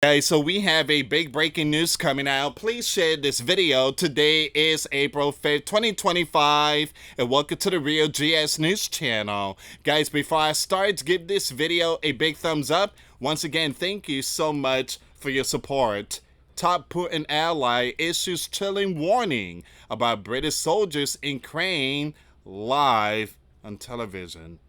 Guys, so we have a big breaking news coming out. Please share this video. Today is April 5th, 2025, and welcome to the Real GS News channel. Guys, before I start, give this video a big thumbs up. Once again, thank you so much for your support. Top Putin ally issues chilling warning about British soldiers in Ukraine live on television.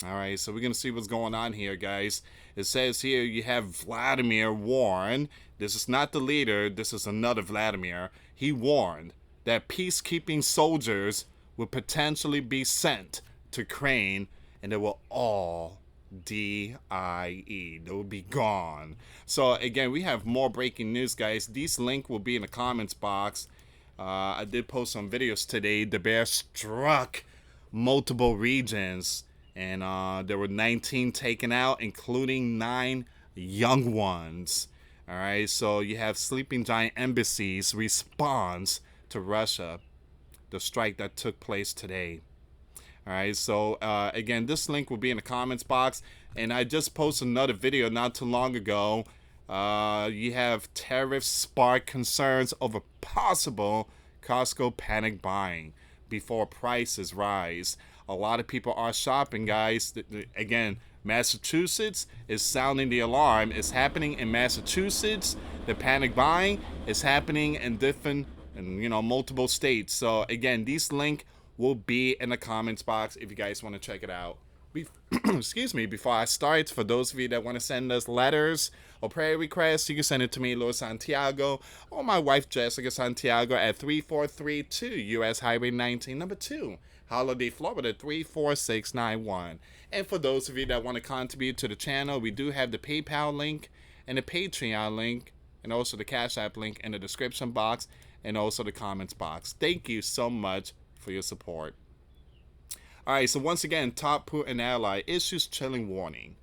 All right, so we're going to see what's going on here, guys. It says here you have Vladimir warn. This is not the leader. This is another Vladimir. He warned that peacekeeping soldiers will potentially be sent to Ukraine and they will all DIE. They will be gone. So, again, we have more breaking news, guys. This link will be in the comments box. I did post some videos today. The bear struck multiple regions. And there were 19 taken out, including 9 young ones. All right, so you have Sleeping Giant Embassies response to Russia, the strike that took place today. All right, so again, this link will be in the comments box. And I just posted another video not too long ago. You have tariffs spark concerns over possible Costco panic buying before prices rise. A lot of people are shopping, guys. Again, Massachusetts is sounding the alarm. It's happening in Massachusetts. The panic buying is happening in different, multiple states. So again, this link will be in the comments box if you guys want to check it out. Excuse me, before I start, for those of you that want to send us letters or prayer requests, you can send it to me, Lord Santiago, or my wife, Jessica Santiago, at 3432 US Highway 19, number 2, Holiday, Florida, 34691. And for those of you that want to contribute to the channel, we do have the PayPal link and the Patreon link, and also the Cash App link in the description box, and also the comments box. Thank you so much for your support. All right, so once again, top Putin ally issues chilling warning.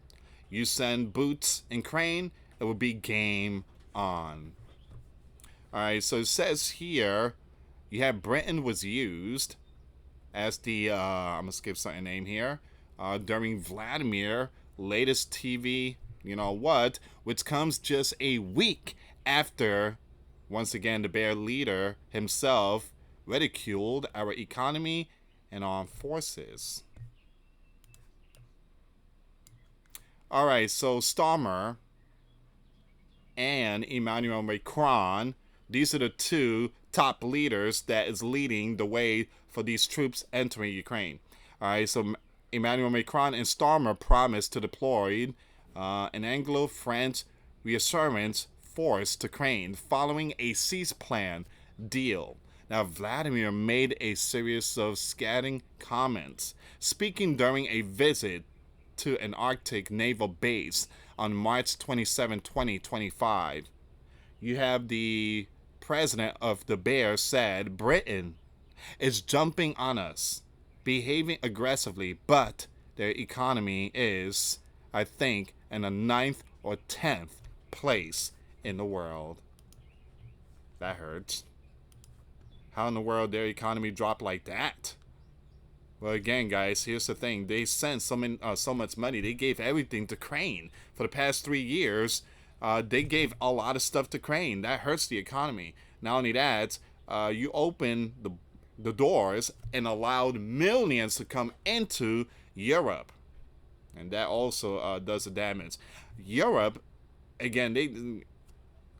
You send boots in Ukraine, it will be game on. All right, so it says here, you have Britain was used as the, I'm going to skip certain name here, during Vladimir latest TV, which comes just a week after, once again, the bear leader himself ridiculed our economy and armed forces. All right, so Starmer and Emmanuel Macron, these are the two top leaders that is leading the way for these troops entering Ukraine. All right, so Emmanuel Macron and Starmer promised to deploy an Anglo-French reassurance force to Ukraine following a cease plan deal. Now, Vladimir made a series of scathing comments, speaking during a visit to an Arctic naval base on March 27, 2025. You have the president of the Bear said, Britain is jumping on us, behaving aggressively, but their economy is, I think, in the 9th or 10th place in the world. That hurts. How in the world their economy dropped like that? Well, again, guys, here's the thing. They sent so much money. They gave everything to Crane. For the past 3 years, they gave a lot of stuff to Crane. That hurts the economy. Not only that, you open the doors and allowed millions to come into Europe. And that also does the damage. Europe, again, they...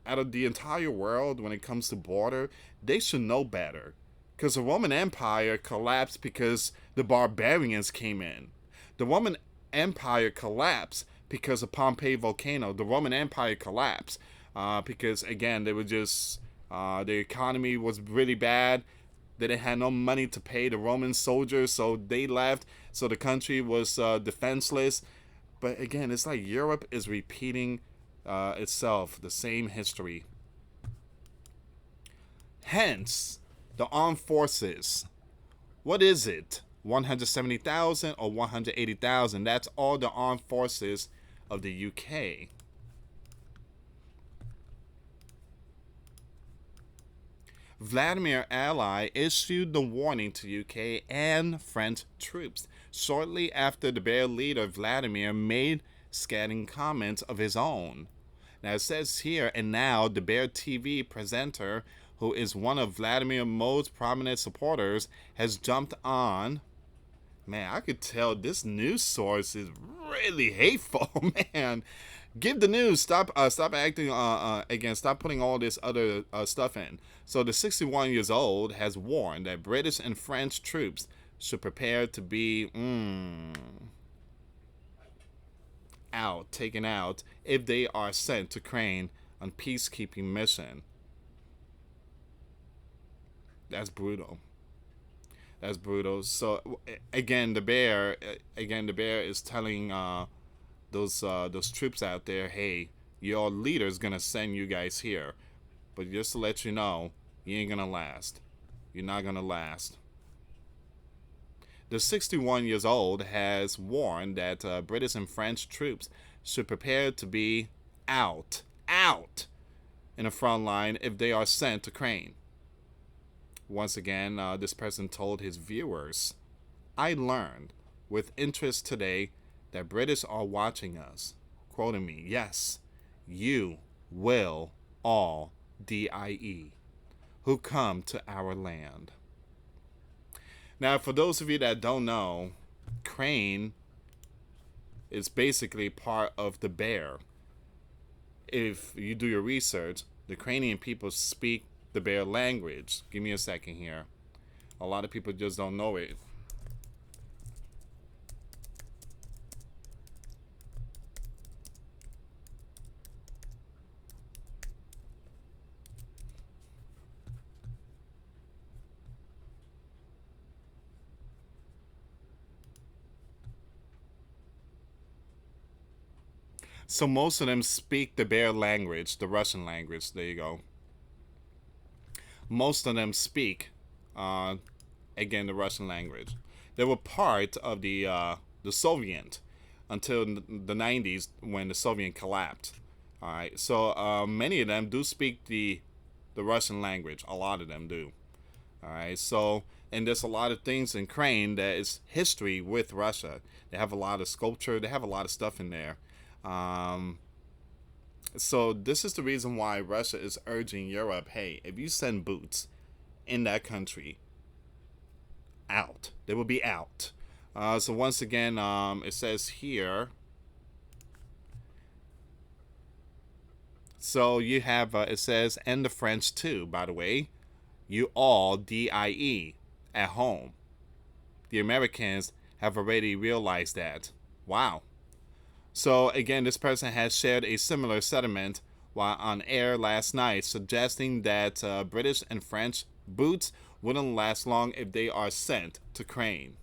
out of the entire world, when it comes to border, they should know better. Because the Roman Empire collapsed because the barbarians came in. The Roman Empire collapsed because of Pompeii volcano. The Roman Empire collapsed because, again, they were just, the economy was really bad. They didn't have no money to pay the Roman soldiers, so they left. So the country was defenseless. But again, it's like Europe is repeating itself, the same history. Hence, the armed forces. What is it? 170,000 or 180,000? That's all the armed forces of the UK. Vladimir ally issued the warning to UK and French troops shortly after the bear leader Vladimir made scathing comments of his own. Now it says here, and now the Bear TV presenter, who is one of Vladimir's most prominent supporters, has jumped on. Man, I could tell this news source is really hateful, man. Give the news. Stop acting. Again, stop putting all this other stuff in. So the 61 years old has warned that British and French troops should prepare to be taken out, if they are sent to Crane on peacekeeping mission. That's brutal. That's brutal. So again, the bear is telling those troops out there, hey, your leader's gonna send you guys here, but just to let you know, you ain't gonna last. You're not gonna last. The 61 years old has warned that British and French troops should prepare to be out in the front line if they are sent to Crane. Once again, this person told his viewers, I learned with interest today that British are watching us. Quoting me, yes, you will all die who come to our land. Now, for those of you that don't know, Crane is basically part of the Bear. If you do your research, the Cranian people speak the Bear language. Give me a second here. A lot of people just don't know it. So most of them speak the Bear language, the Russian language. There you go. Most of them speak, again, the Russian language. They were part of the Soviet until the 90s when the Soviet collapsed. All right, so many of them do speak the Russian language. A lot of them do. All right, so and there's a lot of things in Crane that is history with Russia. They have a lot of sculpture. They have a lot of stuff in there. So this is the reason why Russia is urging Europe, hey, if you send boots in that country, out. They will be out. So once again, it says here. So you have, it says, and the French too, by the way. You all die at home. The Americans have already realized that. Wow. So again, this person has shared a similar sentiment while on air last night, suggesting that British and French boots wouldn't last long if they are sent to Crane.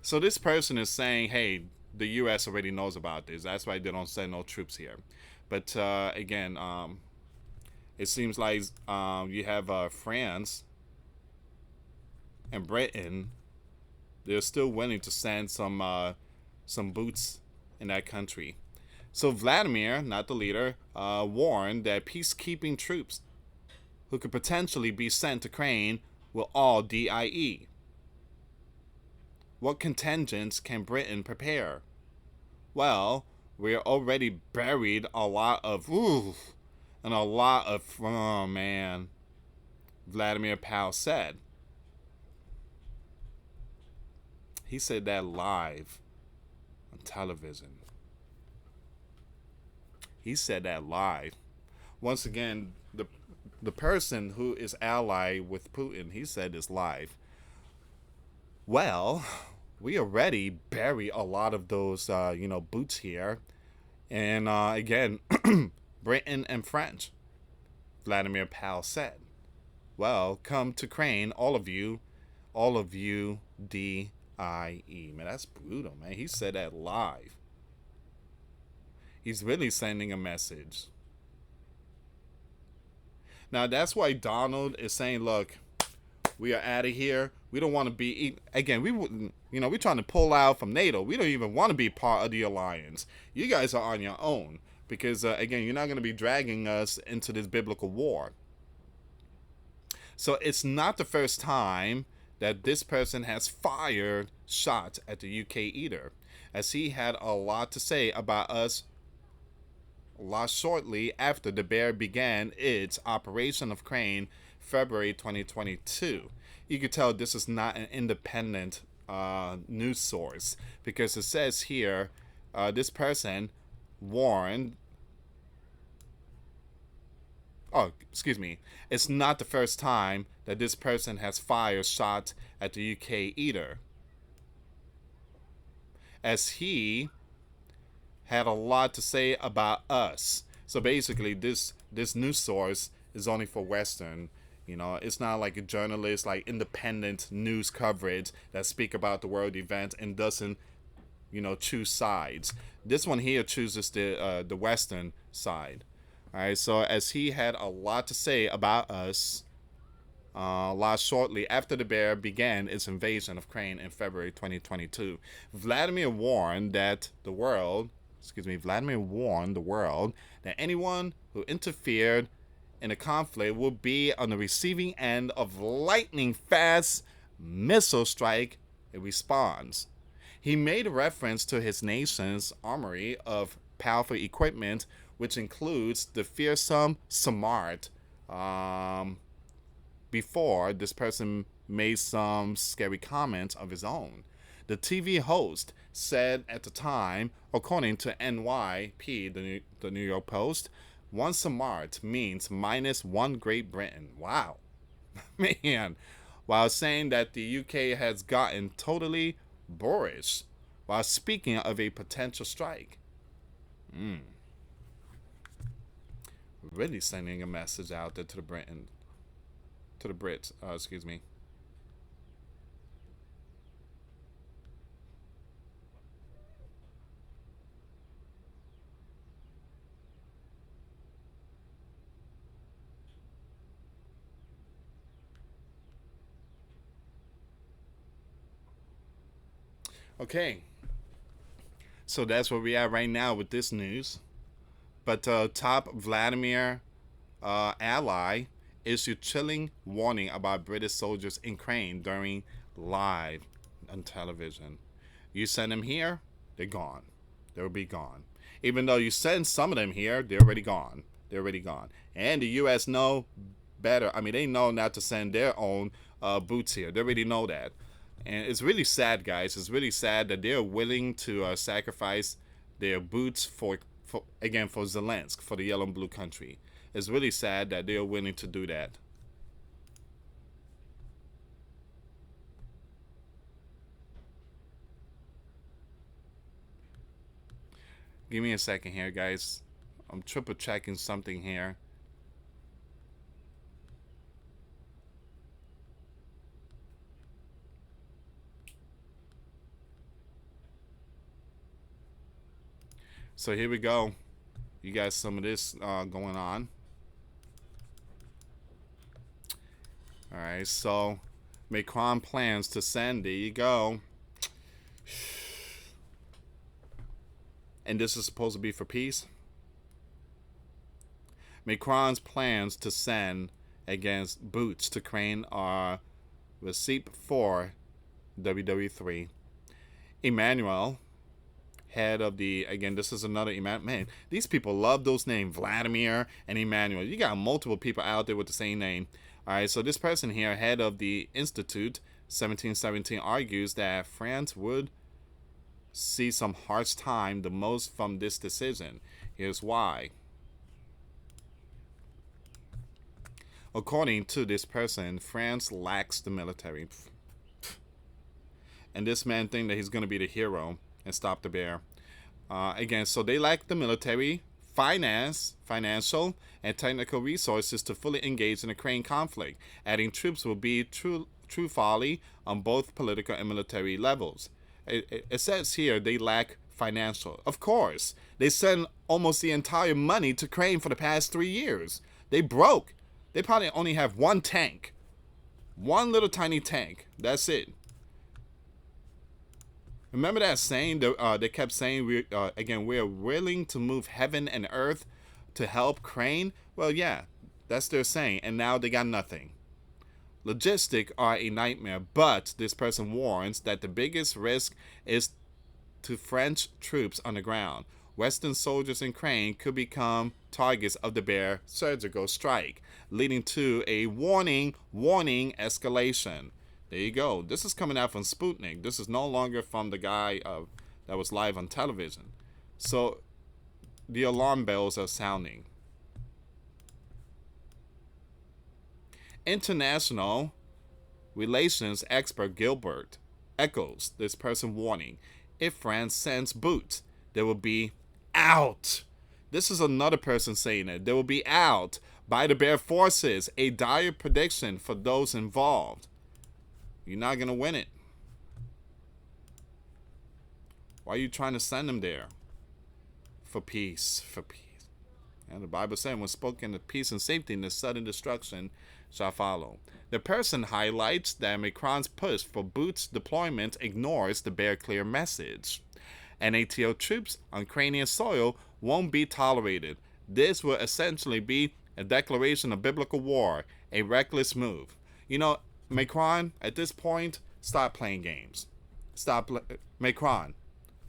So this person is saying, hey, the U.S. already knows about this. That's why they don't send no troops here. But again, it seems like you have France and Britain. They're still willing to send some boots in that country. So Vladimir, not the leader, warned that peacekeeping troops who could potentially be sent to Crane will all die. What contingents can Britain prepare? Well, we're already buried a lot of oh man, Vladimir Powell said. He said that live on television. He said that live. Once again, the person who is allied with Putin, he said this live. Well, we already bury a lot of those, boots here. And again, Britain and French, Vladimir Powell said. Well, come to Crane, all of you, D-I-E. Man, that's brutal, man. He said that live. He's really sending a message. Now, that's why Donald is saying, look, we are out of here. We don't want to be, again, we're trying to pull out from NATO. We don't even want to be part of the alliance. You guys are on your own because, again, you're not going to be dragging us into this biblical war. So it's not the first time that this person has fired shots at the UK either, as he had a lot to say about us lost shortly after the bear began its operation of crane February 2022. You could tell this is not an independent news source because it says here this person warned. Oh, excuse me. It's not the first time that this person has fired shot at the UK either, as he had a lot to say about us. So basically, this news source is only for Western. It's not like a journalist, like independent news coverage that speak about the world event and doesn't, choose sides. This one here chooses the Western side. All right. So as he had a lot to say about us, lost shortly after the bear began its invasion of Ukraine in February 2022. Vladimir warned the world that anyone who interfered in a conflict will be on the receiving end of lightning fast missile strike in response. He made reference to his nation's armory of powerful equipment, which includes the fearsome Smart. Before this person made some scary comments of his own. The TV host said at the time, according to NYP, the New York Post, one Smart means -1 Great Britain. Wow. Man. While saying that the UK has gotten totally boorish while speaking of a potential strike. Really sending a message out there to the Brits, excuse me. Okay, so that's where we are right now with this news. But top Vladimir ally issued chilling warning about British soldiers in Ukraine during live on television. You send them here, they're gone. They'll be gone. Even though you send some of them here, they're already gone. They're already gone. And the U.S. know better. I mean, they know not to send their own boots here. They already know that. And it's really sad, guys. It's really sad that they're willing to sacrifice their boots for Zelensky, for the yellow and blue country. It's really sad that they're willing to do that. Give me a second here, guys. I'm triple checking something here. So here we go. You got some of this going on. All right, so Macron plans to send, there you go. And this is supposed to be for peace. Macron's plans to send against boots to Ukraine are receipt for WW3. Emmanuel, head of the, again, this is another Emmanuel. Man, these people love those names, Vladimir and Emmanuel. You got multiple people out there with the same name. All right, so this person here, head of the Institute 1717, argues that France would see some harsh time the most from this decision. Here's why. According to this person, France lacks the military. And this man thinks that he's going to be the hero and stop the bear. Again, so they lack the military, financial, and technical resources to fully engage in the Ukraine conflict. Adding troops will be true folly on both political and military levels. It says here they lack financial. Of course, they send almost the entire money to Ukraine for the past 3 years. They broke. They probably only have one tank. One little tiny tank. That's it. Remember that saying that they kept saying, we're willing to move heaven and earth to help Ukraine? Well, yeah, that's their saying. And now they got nothing. Logistics are a nightmare, but this person warns that the biggest risk is to French troops on the ground. Western soldiers in Ukraine could become targets of the bear surgical strike, leading to a warning escalation. There you go. This is coming out from Sputnik. This is no longer from the guy that was live on television. So the alarm bells are sounding. International relations expert Gilbert echoes this person warning. If France sends boots, they will be out. This is another person saying it. They will be out by the bear forces. A dire prediction for those involved. You're not going to win it. Why are you trying to send them there? For peace. For peace. And the Bible said, when spoken of peace and safety, and the sudden destruction shall follow. The person highlights that Macron's push for boots deployment ignores the bear clear message. NATO troops on Ukrainian soil won't be tolerated. This will essentially be a declaration of biblical war, a reckless move. You know, Macron, at this point, stop playing games. Macron,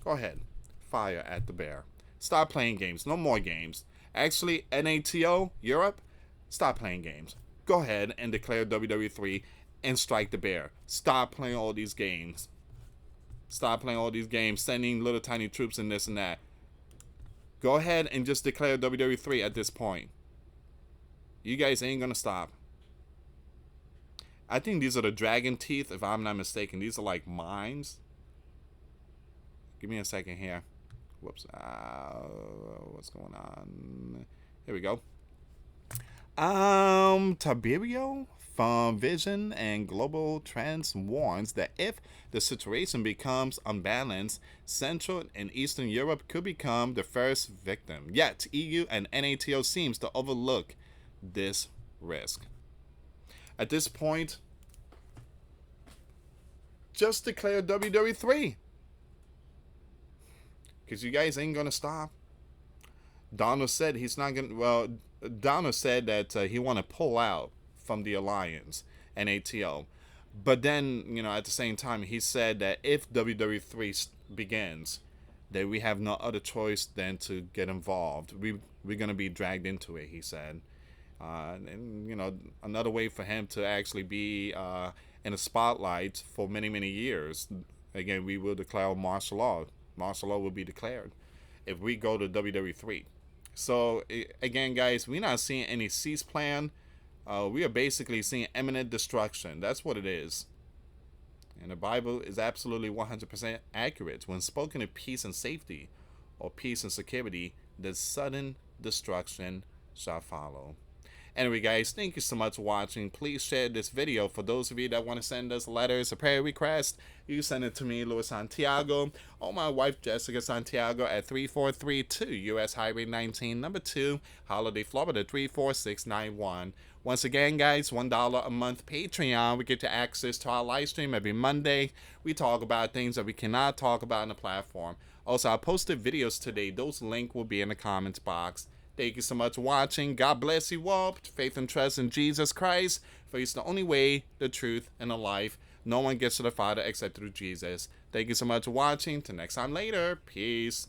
go ahead, fire at the bear. Stop playing games. No more games. Actually, NATO, Europe, stop playing games. Go ahead and declare WW3 and strike the bear. Stop playing all these games. Stop playing all these games, sending little tiny troops and this and that. Go ahead and just declare WW3 at this point. You guys ain't gonna stop. I think these are the dragon teeth, if I'm not mistaken. These are like mines. Give me a second here. Whoops. What's going on? Here we go. Tiberio from Vision and Global Trends warns that if the situation becomes unbalanced, Central and Eastern Europe could become the first victim. Yet, EU and NATO seems to overlook this risk. At this point, just declare WW3. Because you guys ain't going to stop. Donald said he's not going to, well, Donald said that he want to pull out from the alliance, NATO. But then, you know, at the same time, he said that if WW3 begins, that we have no other choice than to get involved. We're going to be dragged into it, he said. And, you know, another way for him to actually be in the spotlight for many, many years. Again, we will declare martial law. Martial law will be declared if we go to WW3. So, again, guys, we're not seeing any cease plan. We are basically seeing imminent destruction. That's what it is. And the Bible is absolutely 100% accurate. When spoken of peace and safety, or peace and security, the sudden destruction shall follow. Anyway, guys, thank you so much for watching. Please share this video. For those of you that want to send us letters or prayer requests, you send it to me, US Santiago, or my wife, Jessica Santiago, at 3432 US Highway 19, number 2, Holiday, Florida, 34691. Once again, guys, $1 a month Patreon. We get you access to our live stream every Monday. We talk about things that we cannot talk about on the platform. Also, I posted videos today. Those links will be in the comments box. Thank you so much for watching. God bless you all. Faith and trust in Jesus Christ, for He's the only way, the truth, and the life. No one gets to the Father except through Jesus. Thank you so much for watching. Till next time later. Peace.